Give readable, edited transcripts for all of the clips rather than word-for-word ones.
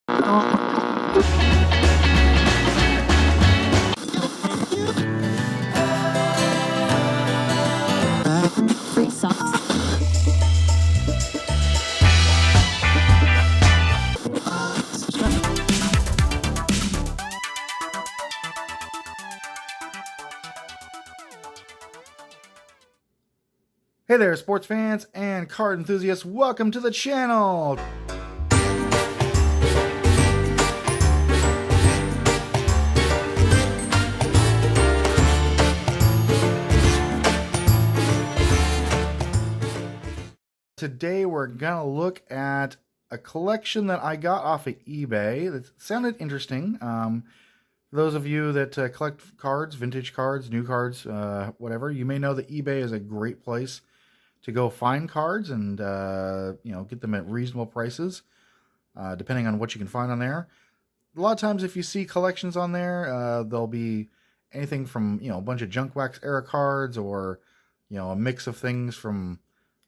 Free socks. Hey there, sports fans and card enthusiasts. Welcome to the channel. Today we're going to look at a collection that I got off of eBay that sounded interesting. For those of you that collect cards, vintage cards, new cards, whatever, you may know that eBay is a great place to go find cards and get them at reasonable prices, depending on what you can find on there. A lot of times, if you see collections on there, there'll be anything from a bunch of junk wax era cards, or a mix of things from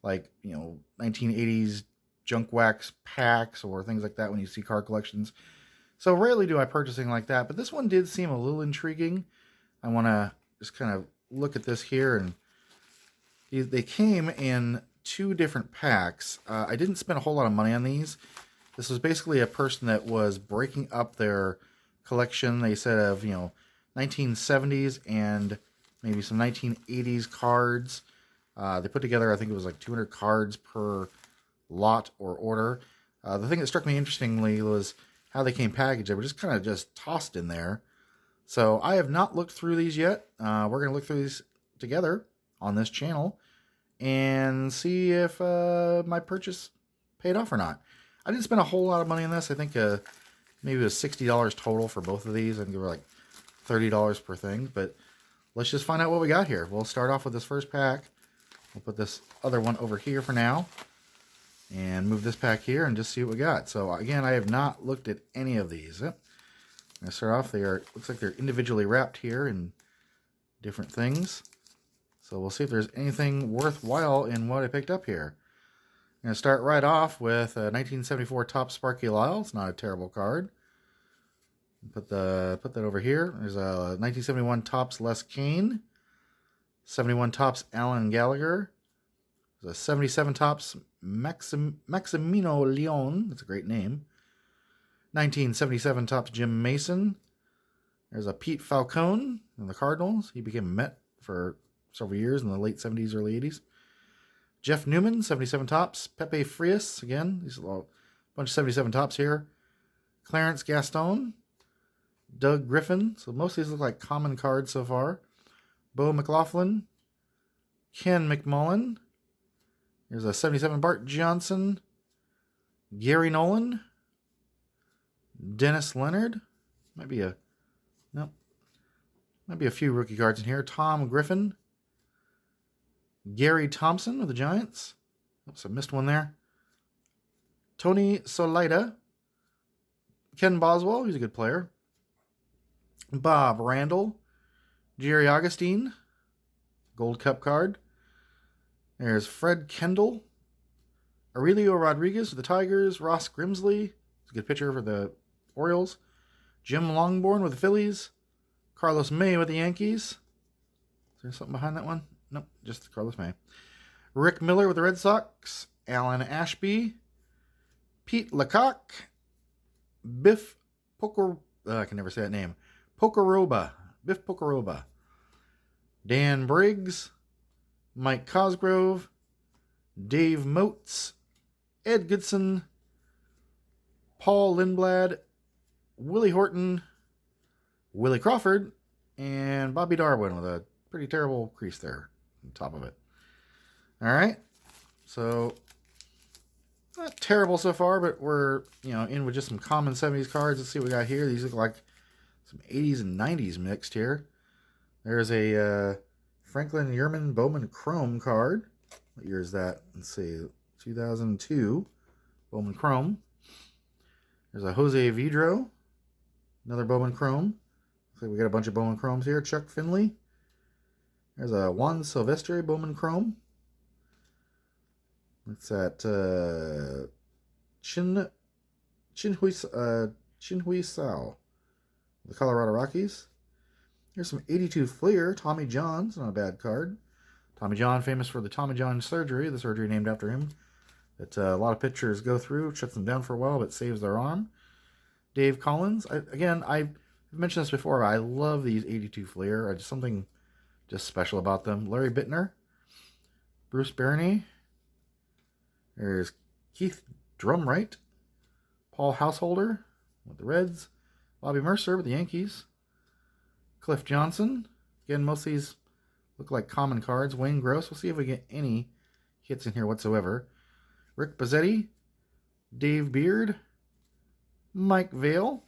1980s junk wax packs or things like that when you see card collections. So rarely do I purchase anything like that, but this one did seem a little intriguing. I want to just kind of look at this here, and they came in two different packs. I didn't spend a whole lot of money on these. This was basically a person that was breaking up their collection. They said of 1970s and maybe some 1980s cards. They put together, I think it was like 200 cards per lot or order. The thing that struck me interestingly was how they came packaged. They were just kind of just tossed in there. So I have not looked through these yet. We're going to look through these together on this channel and see if my purchase paid off or not. I didn't spend a whole lot of money on this. I think maybe it was $60 total for both of these. I think they were like $30 per thing. But let's just find out what we got here. We'll start off with this first pack. We'll put this other one over here for now and move this pack here and just see what we got. So again, I have not looked at any of these. I'm going to start off. Looks like they're individually wrapped here in different things. So we'll see if there's anything worthwhile in what I picked up here. I'm going to start right off with a 1974 Topps Sparky Lyle. It's not a terrible card. Put that over here. There's a 1971 Topps Les Kane. 71 Topps Alan Gallagher. There's a 77 Topps Maximino Leon. That's a great name. 1977 Topps Jim Mason. There's a Pete Falcone in the Cardinals. He became a Met for several years in the late 70s, early 80s. Jeff Newman, 77 Topps. Pepe Frias, again. There's a bunch of 77 Topps here. Clarence Gaston. Doug Griffin. So most of these look like common cards so far. Bo McLaughlin. Ken McMullen. There's a 77 Bart Johnson. Gary Nolan. Dennis Leonard. Might be a few rookie cards in here. Tom Griffin. Gary Thompson of the Giants. Oops, I missed one there. Tony Solida. Ken Boswell, he's a good player. Bob Randall. Jerry Augustine. Gold Cup card. There's Fred Kendall. Aurelio Rodriguez with the Tigers. Ross Grimsley. He's a good pitcher for the Orioles. Jim Longborn with the Phillies. Carlos May with the Yankees. Is there something behind that one? Nope, just Carlos May. Rick Miller with the Red Sox. Alan Ashby. Pete Lecoq. Biff I can never say that name. Pocoroba. Biff Pocoroba. Dan Briggs. Mike Cosgrove. Dave Moats. Ed Goodson. Paul Lindblad. Willie Horton. Willie Crawford. And Bobby Darwin with a pretty terrible crease there on top of it. All right. So, not terrible so far, but we're, in with just some common 70s cards. Let's see what we got here. These look like some 80s and 90s mixed here. There's a Franklin Yerman Bowman Chrome card. What year is that? Let's see. 2002 Bowman Chrome. There's a Jose Vidro. Another Bowman Chrome. Looks like we got a bunch of Bowman Chromes here. Chuck Finley. There's a Juan Silvestre Bowman Chrome. What's that? Chinhui Sao, the Colorado Rockies. Here's some 82 Fleer, Tommy John's, not a bad card. Tommy John, famous for the Tommy John surgery, the surgery named after him, that a lot of pitchers go through, shuts them down for a while, but saves their arm. Dave Collins, I've mentioned this before, I love these 82 Fleer. Something just special about them. Larry Bittner, Bruce Barney. There's Keith Drumright, Paul Householder with the Reds, Bobby Mercer with the Yankees, Cliff Johnson. Again, most of these look like common cards. Wayne Gross. We'll see if we get any hits in here whatsoever. Rick Bozzetti, Dave Beard, Mike Vale,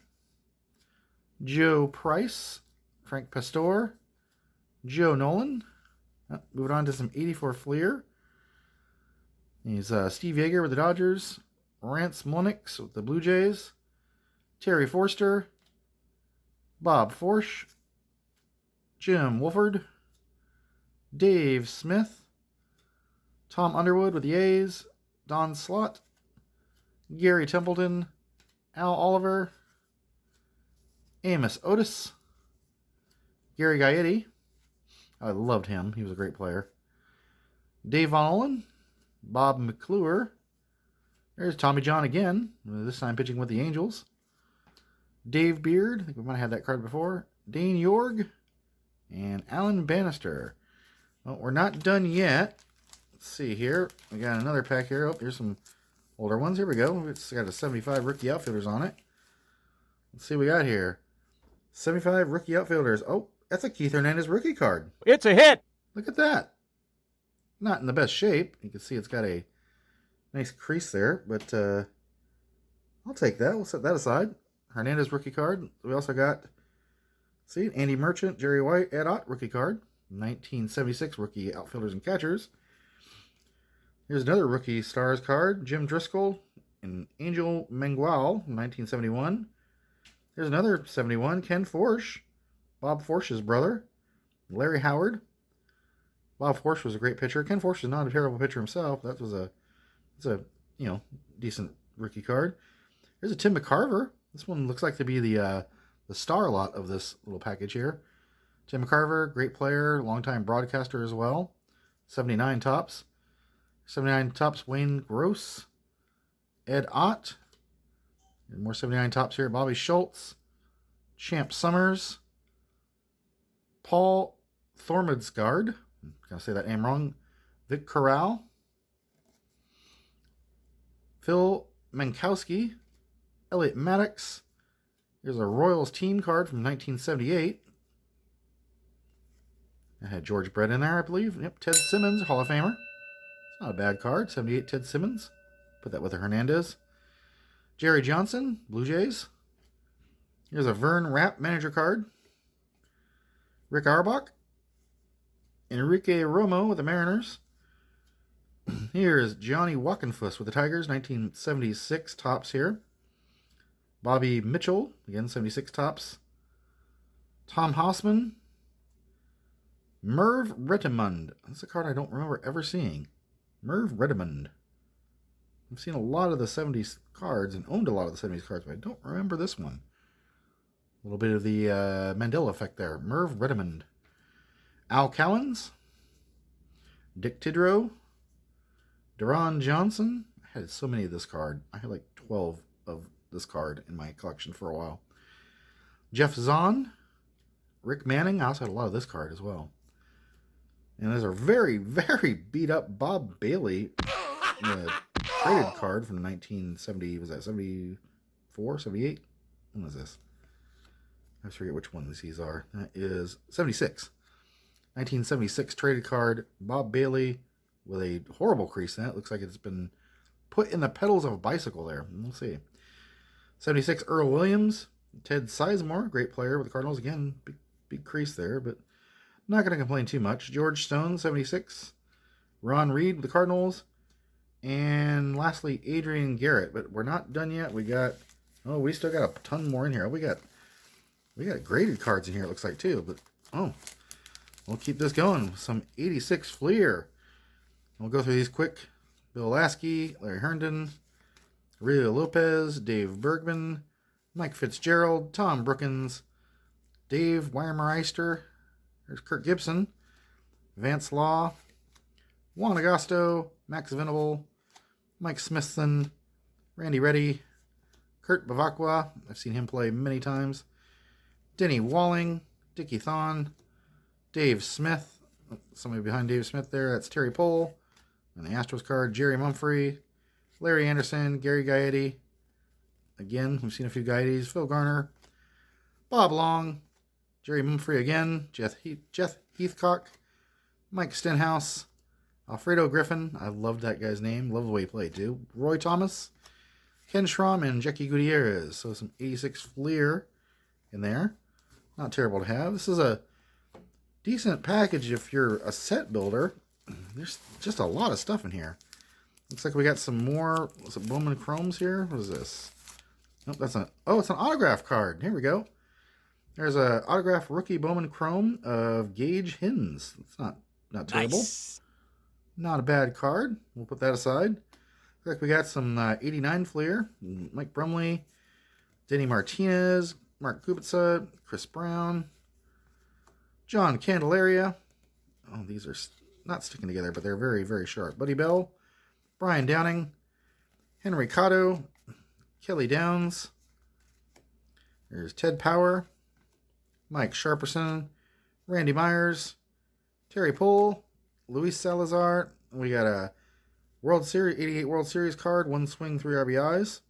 Joe Price, Frank Pastor, Joe Nolan. Moving on to some 84 Fleer. He's Steve Yeager with the Dodgers, Rance Monix with the Blue Jays, Terry Forster, Bob Forsch, Jim Wolford, Dave Smith, Tom Underwood with the A's, Don Slott, Gary Templeton, Al Oliver, Amos Otis, Gary Gaetti. I loved him. He was a great player. Dave Von Olin, Bob McClure. There's Tommy John again, this time pitching with the Angels. Dave Beard. I think we might have had that card before. Dane Yorg and Alan Bannister. Well, we're not done yet. Let's see here. We got another pack here. Oh, here's some older ones. Here we go. It's got a 75 rookie outfielders on it. Let's see what we got here. 75 rookie outfielders. Oh, that's a Keith Hernandez rookie card. It's a hit. Look at that. Not in the best shape. You can see it's got a nice crease there, but I'll take that. We'll set that aside. Hernandez rookie card. We also got, see, Andy Merchant, Jerry White, Ed Ott rookie card. 1976 rookie outfielders and catchers. Here's another rookie stars card. Jim Driscoll and Angel Mengual, 1971. Here's another 71. Ken Forsch, Bob Forsch's brother. Larry Howard. Bob Forsch was a great pitcher. Ken Forsch is not a terrible pitcher himself. That's a decent rookie card. Here's a Tim McCarver. This one looks like to be the star lot of this little package here. Tim McCarver, great player, longtime broadcaster as well. 79 tops. 79 tops, Wayne Gross. Ed Ott. And more 79 tops here. Bobby Schultz. Champ Summers. Paul Thormadsgaard. I'm going to say that name wrong. Vic Corral. Phil Mankowski. Elliot Maddox. Here's a Royals team card from 1978. I had George Brett in there, I believe. Yep, Ted Simmons, Hall of Famer. It's not a bad card. 78 Ted Simmons. Put that with a Hernandez. Jerry Johnson, Blue Jays. Here's a Vern Rapp manager card. Rick Auerbach. Enrique Romo with the Mariners. Here's Johnny Walkenfuss with the Tigers, 1976 tops here. Bobby Mitchell, again, 76 tops. Tom Hausman. Merv Rettimund. That's a card I don't remember ever seeing. Merv Rettimund. I've seen a lot of the 70s cards and owned a lot of the 70s cards, but I don't remember this one. A little bit of the Mandela effect there. Merv Rettimund. Al Cowens. Dick Tidrow. Deron Johnson. I had so many of this card. I had like 12 of this card in my collection for a while. Jeff Zahn. Rick Manning. I also had a lot of this card as well. And there's a very, very beat up Bob Bailey traded card from 1970. Was that 74, 78? When was this? I forget which one these are. That is 76. 1976 traded card. Bob Bailey with a horrible crease in it. Looks like it's been put in the pedals of a bicycle there. We'll see. 76 Earl Williams. Ted Sizemore, great player with the Cardinals. Again, big crease there, but not going to complain too much. George Stone, 76. Ron Reed with the Cardinals. And lastly, Adrian Garrett. But we're not done yet. We still got a ton more in here. We got graded cards in here, it looks like, too. But, we'll keep this going. Some 86 Fleer. We'll go through these quick. Bill Lasky, Larry Herndon, Aurelio Lopez, Dave Bergman, Mike Fitzgerald, Tom Brookins, Dave Weimermeister, there's Kirk Gibson, Vance Law, Juan Agosto, Max Venable, Mike Smithson, Randy Reddy, Kurt Bavacqua, I've seen him play many times, Denny Walling, Dickie Thon, Dave Smith, somebody behind Dave Smith there, that's Terry Pohl, and the Astros card, Jerry Mumphrey, Larry Anderson, Gary Gaetti, again, we've seen a few Gaettis, Phil Garner, Bob Long, Jerry Mumphrey again, Jeff Heathcock, Mike Stenhouse, Alfredo Griffin, I loved that guy's name, love the way he played too, Roy Thomas, Ken Schramm, and Jackie Gutierrez, so some 86 Fleer in there, not terrible to have. This is a decent package if you're a set builder. There's just a lot of stuff in here. Looks like we got some more, what's it, Bowman Chromes here? What is this? Nope, that's not, oh, it's an autograph card. Here we go. There's a autograph rookie Bowman Chrome of Gage Hins. It's not terrible. Nice. Not a bad card. We'll put that aside. Looks like we got some 89 Fleer. Mike Brumley, Denny Martinez, Mark Kubica, Chris Brown, John Candelaria. Oh, these are not sticking together, but they're very, very sharp. Buddy Bell, Brian Downing, Henry Cotto, Kelly Downs. There's Ted Power, Mike Sharperson, Randy Myers, Terry Pohl, Luis Salazar. We got a World Series, 88 World Series card, 1 swing, 3 RBIs.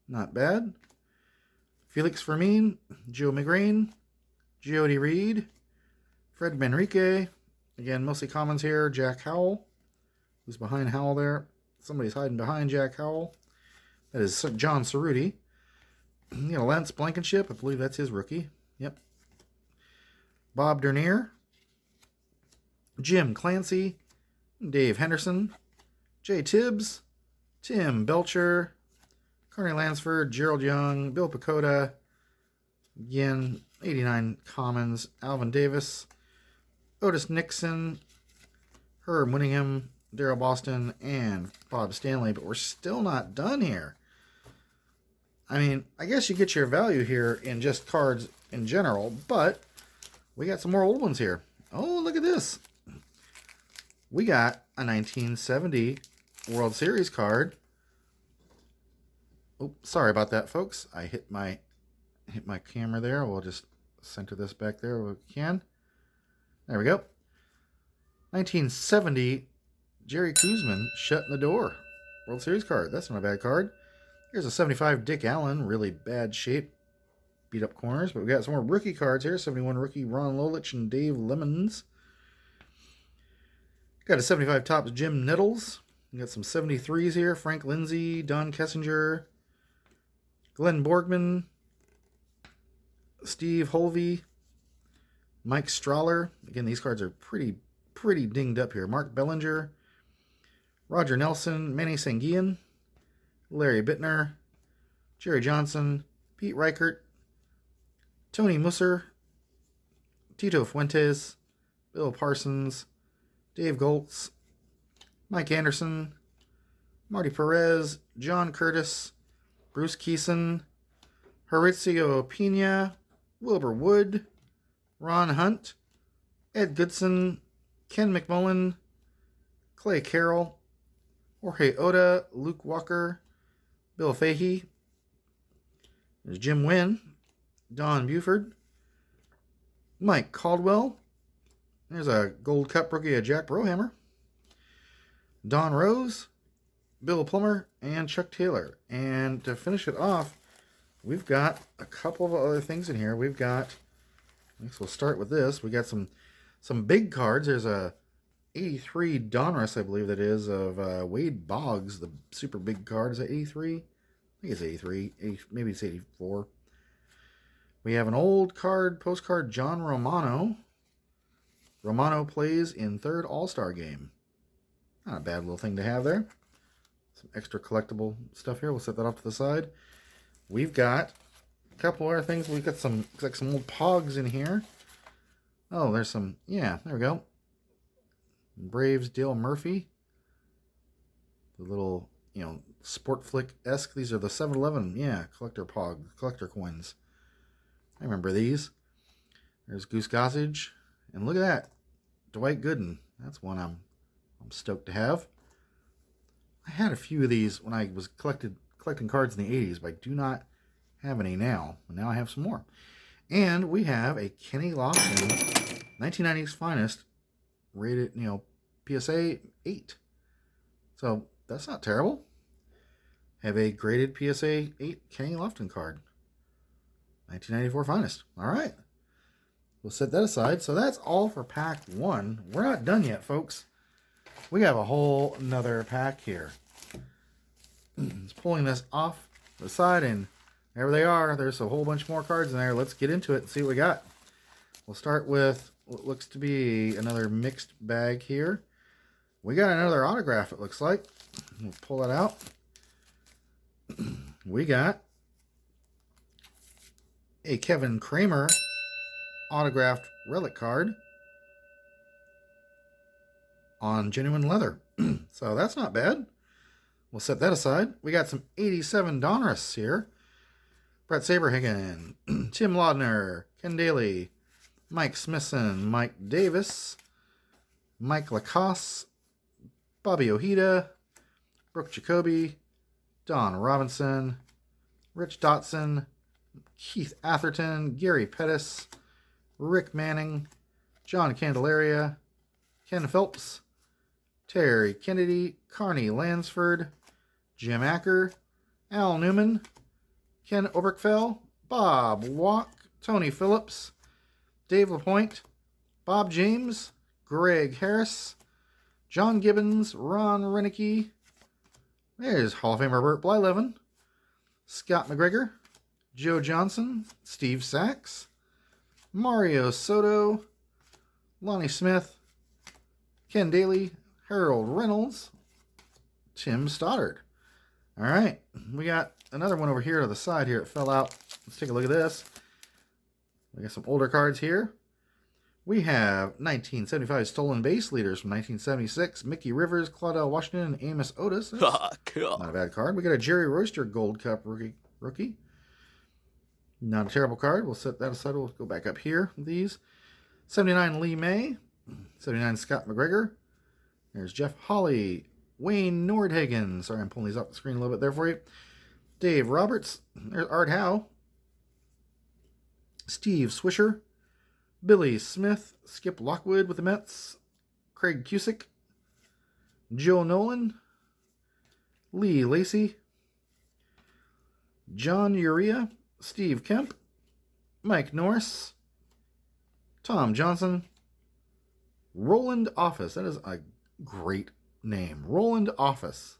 Not bad. Felix Fermin, Joe McGrain, Jody Reed, Fred Manrique. Again, mostly commons here. Jack Howell. Who's behind Howell there? Somebody's hiding behind Jack Howell. That is John Cerruti. You know, Lance Blankenship. I believe that's his rookie. Yep. Bob Dernier. Jim Clancy. Dave Henderson. Jay Tibbs. Tim Belcher. Carney Lansford. Gerald Young. Bill Pacoda. Again, 89 commons. Alvin Davis. Otis Nixon. Herb Winningham. Darrell Boston, and Bob Stanley, but we're still not done here. I mean, I guess you get your value here in just cards in general, but we got some more old ones here. Oh, look at this. We got a 1970 World Series card. Oh, sorry about that, folks. I hit my camera there. We'll just center this back there if we can. There we go. 1970 Jerry Koosman, Shutting the Door. World Series card. That's not a bad card. Here's a 75 Dick Allen. Really bad shape. Beat up corners. But we got some more rookie cards here. 71 rookie Ron Lolich and Dave Lemons. Got a 75 Topps Jim Nettles. We got some 73s here. Frank Lindsay, Don Kessinger, Glenn Borgman, Steve Holvey, Mike Strahler. Again, these cards are pretty dinged up here. Mark Bellinger, Roger Nelson, Manny Sanguillen, Larry Bittner, Jerry Johnson, Pete Reichert, Tony Musser, Tito Fuentes, Bill Parsons, Dave Goltz, Mike Anderson, Marty Perez, John Curtis, Bruce Keeson, Horacio Pena, Wilbur Wood, Ron Hunt, Ed Goodson, Ken McMullen, Clay Carroll, Jorge Oda, Luke Walker, Bill Fahey. There's Jim Wynn, Don Buford, Mike Caldwell. There's a Gold Cup rookie of Jack Brohammer, Don Rose, Bill Plummer, and Chuck Taylor. And to finish it off, we've got a couple of other things in here. We've got, I guess we'll start with this. We got some big cards. There's a 83 Donruss, I believe that is, of Wade Boggs, the super big card. Is that 83? I think it's 83. Maybe it's 84. We have an old card, postcard, John Romano. Romano plays in third All-Star game. Not a bad little thing to have there. Some extra collectible stuff here. We'll set that off to the side. We've got a couple other things. We've got some, looks like some old Pogs in here. Oh, there's some, yeah, there we go. Braves Dale Murphy. The little Sport Flick-esque. These are the 7-Eleven, collector coins. I remember these. There's Goose Gossage. And look at that. Dwight Gooden. That's one I'm stoked to have. I had a few of these when I was collecting cards in the 80s, but I do not have any now. And now I have some more. And we have a Kenny Lofton 1990s Finest rated, PSA 8. So that's not terrible. Have a graded PSA 8 Kenny Lofton card. 1994 Finest. All right. We'll set that aside. So that's all for pack 1. We're not done yet, folks. We have a whole another pack here. Just pulling this off the side, and there they are. There's a whole bunch more cards in there. Let's get into it and see what we got. We'll start with what looks to be another mixed bag here. We got another autograph, it looks like. We'll pull that out. We got a Kevin Kramer autographed relic card on genuine leather. So that's not bad. We'll set that aside. We got some 87 Donruss here. Brett Saberhagen, Tim Laudner, Ken Daly, Mike Smithson, Mike Davis, Mike Lacoste, Bobby Ojeda, Brooke Jacoby, Don Robinson, Rich Dotson, Keith Atherton, Gary Pettis, Rick Manning, John Candelaria, Ken Phelps, Terry Kennedy, Carney Lansford, Jim Acker, Al Newman, Ken Oberkfell, Bob Walk, Tony Phillips, Dave LaPointe, Bob James, Greg Harris, John Gibbons, Ron Renicky, there's Hall of Famer Burt Blyleven, Scott McGregor, Joe Johnson, Steve Sachs, Mario Soto, Lonnie Smith, Ken Daly, Harold Reynolds, Tim Stoddard. All right, we got another one over here to the side here. It fell out. Let's take a look at this. We got some older cards here. We have 1975 stolen base leaders from 1976. Mickey Rivers, Claudel Washington, and Amos Otis. Not a bad card. We got a Jerry Royster Gold Cup rookie. Not a terrible card. We'll set that aside. We'll go back up here with these. 79 Lee May. 79 Scott McGregor. There's Jeff Hawley. Wayne Nordhagen. Sorry, I'm pulling these off the screen a little bit there for you. Dave Roberts. There's Art Howe. Steve Swisher. Billy Smith. Skip Lockwood with the Mets. Craig Cusick. Joe Nolan. Lee Lacey. John Urea. Steve Kemp. Mike Norris. Tom Johnson. Roland Office. That is a great name. Roland Office.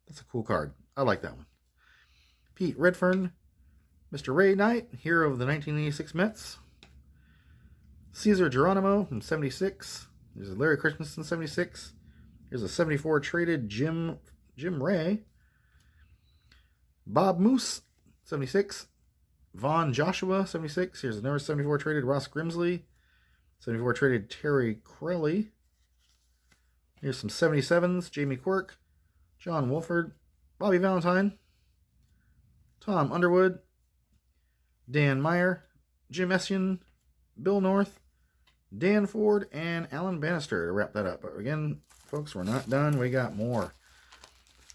That's a cool card. I like that one. Pete Redfern. Mr. Ray Knight, hero of the 1986 Mets. Cesar Geronimo from 76. There's a Larry Christensen 76. Here's a 74 traded Jim Ray. Bob Moose 76. Vaughn Joshua 76. Here's another 74 traded Ross Grimsley. 74 traded Terry Crowley. Here's some 77s. Jamie Quirk. John Wolford. Bobby Valentine. Tom Underwood. Dan Meyer. Jim Essian. Bill North. Dan Ford. And Alan Bannister to wrap that up. But again, folks, we're not done. We got more.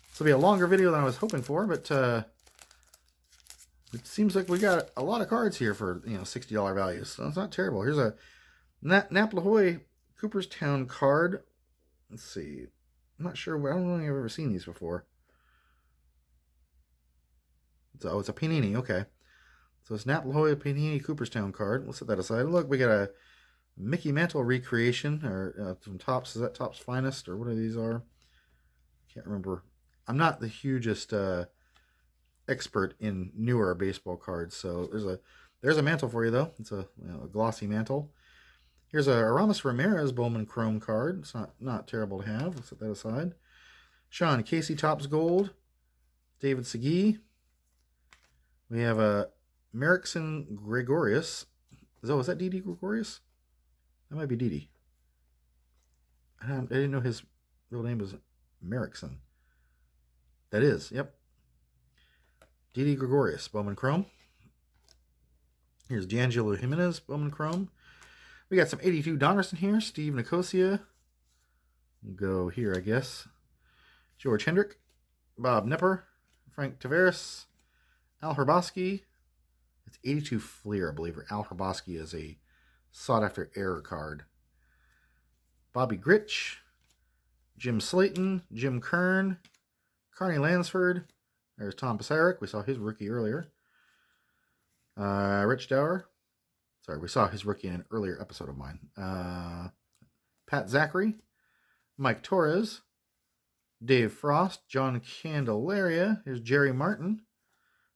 This will be a longer video than I was hoping for, but it seems like we got a lot of cards here for, $60 values. So it's not terrible. Here's a Naplahoy Cooperstown card. Let's see. I'm not sure. I don't think I've ever seen these before. So it's a Panini. Okay. So it's Naplahoy Panini Cooperstown card. We'll set that aside. Look, we got a Mickey Mantle recreation, or from Topps. Is that Topps Finest, or what are these are? Can't remember. I'm not the hugest expert in newer baseball cards, so there's a Mantle for you though. It's a glossy Mantle. Here's a Aramis Ramirez Bowman Chrome card. It's not terrible to have. Let's set that aside. Sean Casey Topps Gold. David Segui. We have a Merrickson Gregorius. Is that Didi Gregorius? That might be Didi. I didn't know his real name was Merrickson. That is, yep. Didi Gregorius, Bowman Chrome. Here's D'Angelo Jimenez, Bowman Chrome. We got some 82 Donnerson here. Steve Nicosia. Go here, I guess. George Hendrick. Bob Nepper. Frank Tavares. Al Herboski. It's 82 Fleer, I believe. Al Herboski is a sought-after error card. Bobby Gritch. Jim Slayton. Jim Kern. Carney Lansford. There's Tom Pasaric. We saw his rookie earlier. Rich Dower. Sorry, we saw his rookie in an earlier episode of mine. Pat Zachary. Mike Torres. Dave Frost. John Candelaria. Here's Jerry Martin.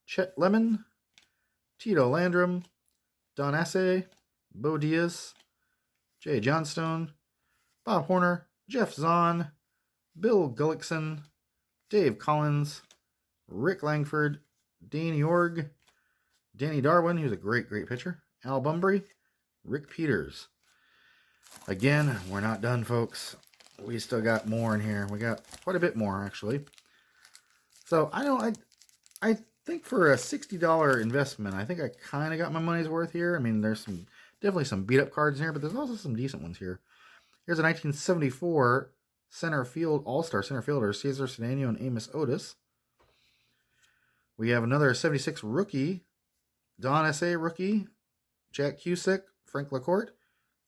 Chet Lemon. Tito Landrum. Don Assay. Bo Diaz. Jay Johnstone. Bob Horner. Jeff Zahn. Bill Gullickson. Dave Collins. Rick Langford. Danny Org. Danny Darwin, who's a great pitcher. Al Bumbry. Rick Peters. Again, we're not done, folks. We still got more in here. We got quite a bit more, actually. So, I think for a $60 investment, I think I kind of got my money's worth here. I mean, there's definitely some beat-up cards in here, but there's also some decent ones here. Here's a 1974 center field, all-star center fielder, Cesar Cedeno and Amos Otis. We have another 76 rookie, Don S.A. rookie, Jack Cusick, Frank LaCourte,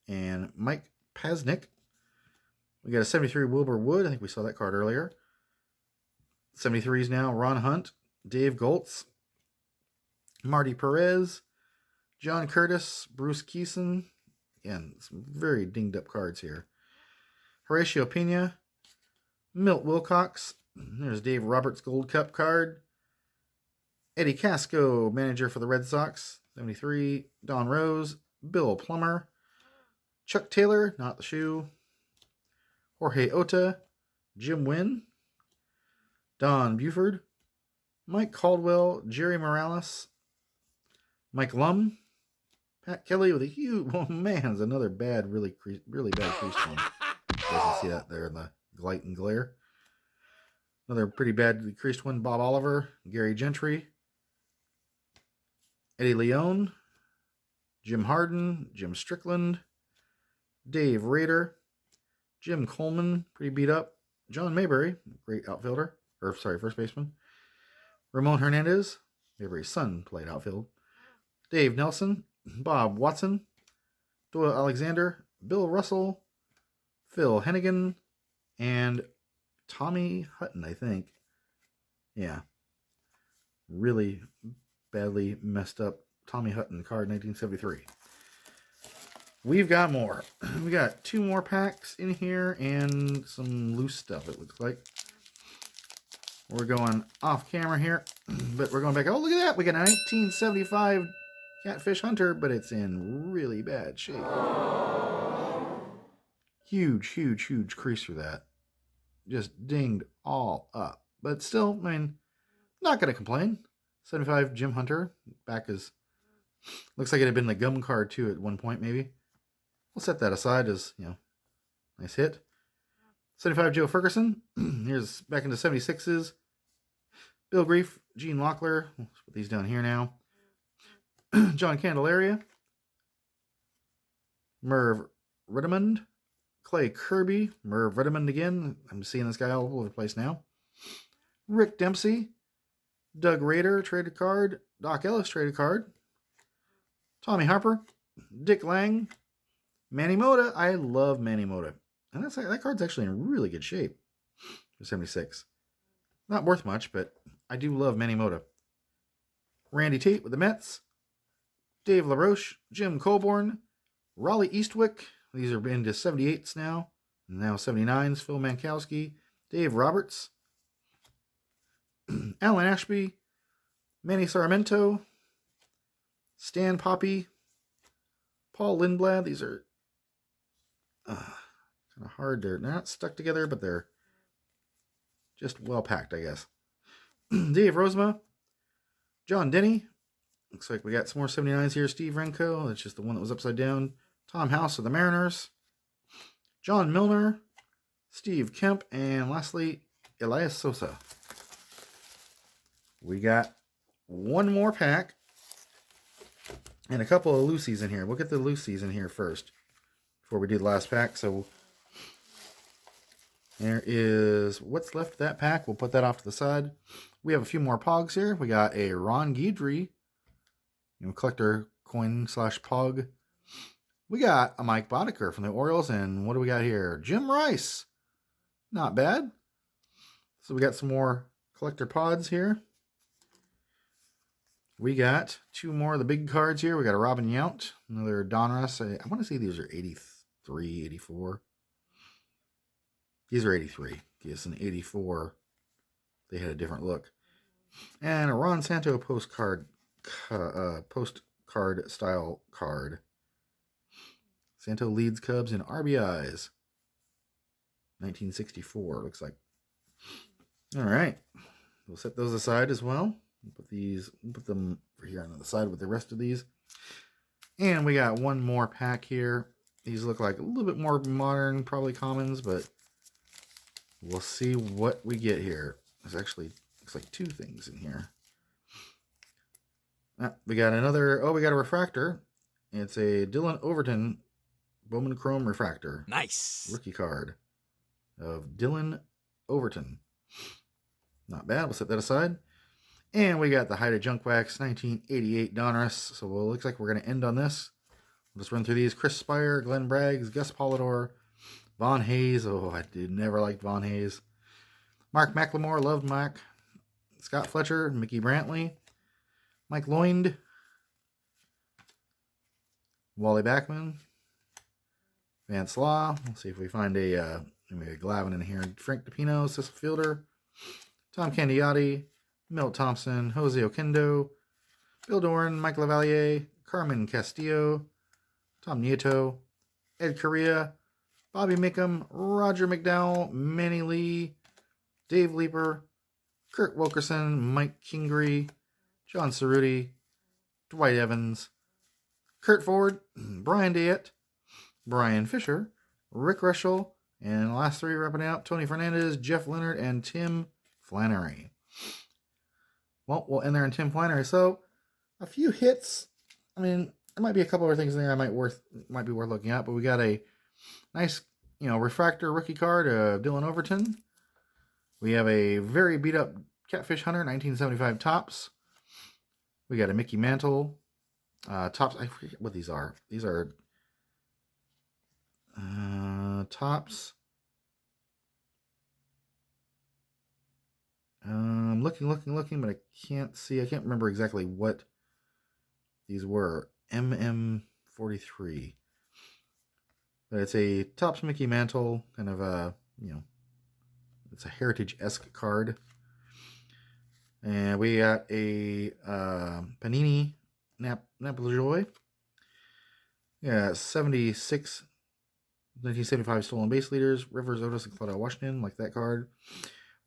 and Mike Pasnick. We got a 73 Wilbur Wood. I think we saw that card earlier. 73s now, Ron Hunt, Dave Goltz, Marty Perez, John Curtis, Bruce Keeson. Again, some very dinged up cards here. Horatio Pena, Milt Wilcox. There's Dave Roberts Gold Cup card. Eddie Casco, manager for the Red Sox. 73. Don Rose. Bill Plummer. Chuck Taylor, not the shoe. Jorge Ota. Jim Wynn. Don Buford. Mike Caldwell. Jerry Morales. Mike Lum. Pat Kelly with a huge... Oh, man, it's another bad, really bad crease one. You guys can see that there in the light and glare. Another pretty badly creased one. Bob Oliver. Gary Gentry. Eddie Leone, Jim Harden, Jim Strickland, Dave Rader, Jim Coleman, pretty beat up, John Mayberry, great outfielder, first baseman, Ramon Hernandez, Mayberry's son played outfield, Dave Nelson, Bob Watson, Doyle Alexander, Bill Russell, Phil Hennigan, and Tommy Hutton, I think. Yeah. Really badly messed up Tommy Hutton card, 1973. We've got more. We got 2 more packs in here and some loose stuff, it looks like. We're going off camera here, but we're going back. Oh, look at that. We got a 1975 Catfish Hunter, but it's in really bad shape. Huge crease through that. Just dinged all up. But still, I mean, not going to complain. 75 Jim Hunter. Back is... Looks like it had been the gum card, too, at one point, maybe. We'll set that aside as, nice hit. 75 Joe Ferguson. Here's back into 76s. Bill Grief. Gene Locklear. We'll put these down here now. John Candelaria. Merv Redmond. Clay Kirby. Merv Redmond again. I'm seeing this guy all over the place now. Rick Dempsey. Doug Rader, traded card. Doc Ellis, traded card. Tommy Harper. Dick Lang. Manny Mota. I love Manny Mota. And that card's actually in really good shape for 76. Not worth much, but I do love Manny Mota. Randy Tate with the Mets. Dave LaRoche. Jim Colborn. Raleigh Eastwick. These are into 78s now. Now 79s. Phil Mankowski. Dave Roberts. Alan Ashby, Manny Sarmiento, Stan Poppy, Paul Lindblad. These are kind of hard. They're not stuck together, but they're just well packed, I guess. Dave Rosema, John Denny. Looks like we got some more 79s here. Steve Renko. That's just the one that was upside down. Tom House of the Mariners. John Milner, Steve Kemp, and lastly, Elias Sosa. we got one more pack and a couple of loosies in here. We'll get the loosies in here first before we do the last pack. So there is what's left of that pack. We'll put that off to the side. We have a few more Pogs here. We got a Ron Guidry, collector coin / Pog. We got a Mike Boddicker from the Orioles. And what do we got here? Jim Rice. Not bad. So we got some more collector pods here. We got two more of the big cards here. We got a Robin Yount, another Donruss. I want to say these are 83, 84. These are 83. Yes, an 84. They had a different look. And a Ron Santo postcard style card. Santo leads Cubs in RBIs. 1964, looks like. All right. We'll set those aside as well. Put them over here on the side with the rest of these. And we got one more pack here. These look like a little bit more modern, probably commons, but we'll see what we get here. There's actually looks like two things in here. We got another, we got a refractor. It's a Dylan Overton Bowman Chrome refractor. Nice. Rookie card of Dylan Overton. Not bad. We'll set that aside. And we got the Haida Junk Wax 1988 Donruss. So it looks like we're going to end on this. We'll just run through these. Chris Spire, Glenn Braggs, Gus Polidor, Von Hayes. Oh, I did never liked Von Hayes. Mark McLemore, loved Mac. Scott Fletcher, Mickey Brantley, Mike Loind, Wally Backman, Vance Law. Let's see if we find a Glavin in here. Frank DePino, Cecil Fielder, Tom Candiotti, Milt Thompson, Jose Oquendo, Bill Doran, Mike Lavalier, Carmen Castillo, Tom Nieto, Ed Correa, Bobby Mickham, Roger McDowell, Manny Lee, Dave Leeper, Kurt Wilkerson, Mike Kingery, John Cerruti, Dwight Evans, Kurt Ford, Brian Diet, Brian Fisher, Rick Rushell, and the last three wrapping out, Tony Fernandez, Jeff Leonard, and Tim Flannery. Well, we'll end there in Tim Flannery. So, a few hits. I mean, there might be a couple other things in there might be worth looking at, but we got a nice, refractor rookie card of Dylan Overton. We have a very beat up Catfish Hunter 1975 Topps. We got a Mickey Mantle Topps. I forget what these are. These are Topps. I'm looking, but I can't see. I can't remember exactly what these were. MM43. But it's a Topps Mickey Mantle, kind of a, it's a heritage-esque card. And we got a Panini Napa Joy. Yeah, 76 1975 stolen base leaders. Rivers, Otis, and Claudio Washington, like that card.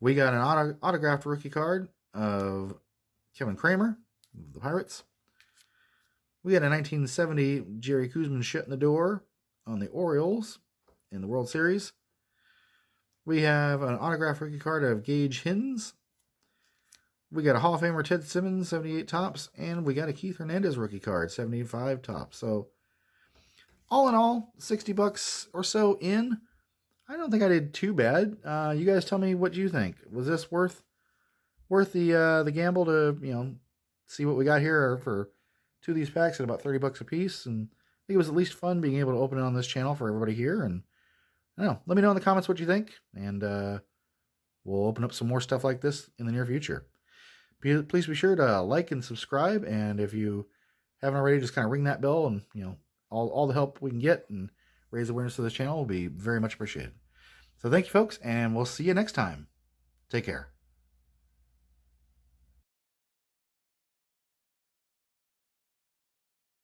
We got an autographed rookie card of Kevin Kramer of the Pirates. We got a 1970 Jerry Koosman shut in the door on the Orioles in the World Series. We have an autographed rookie card of Gage Hins. We got a Hall of Famer Ted Simmons, 78 Topps. And we got a Keith Hernandez rookie card, 75 Topps. So, all in all, $60 or so in. I don't think I did too bad. You guys tell me what you think. Was this worth the gamble to, see what we got here for two of these packs at about $30 a piece? And I think it was at least fun being able to open it on this channel for everybody here. And I don't know, let me know in the comments what you think. And we'll open up some more stuff like this in the near future. Please be sure to like and subscribe. And if you haven't already, just kind of ring that bell and, all the help we can get and raise awareness of this channel will be very much appreciated. So thank you, folks, and we'll see you next time. Take care.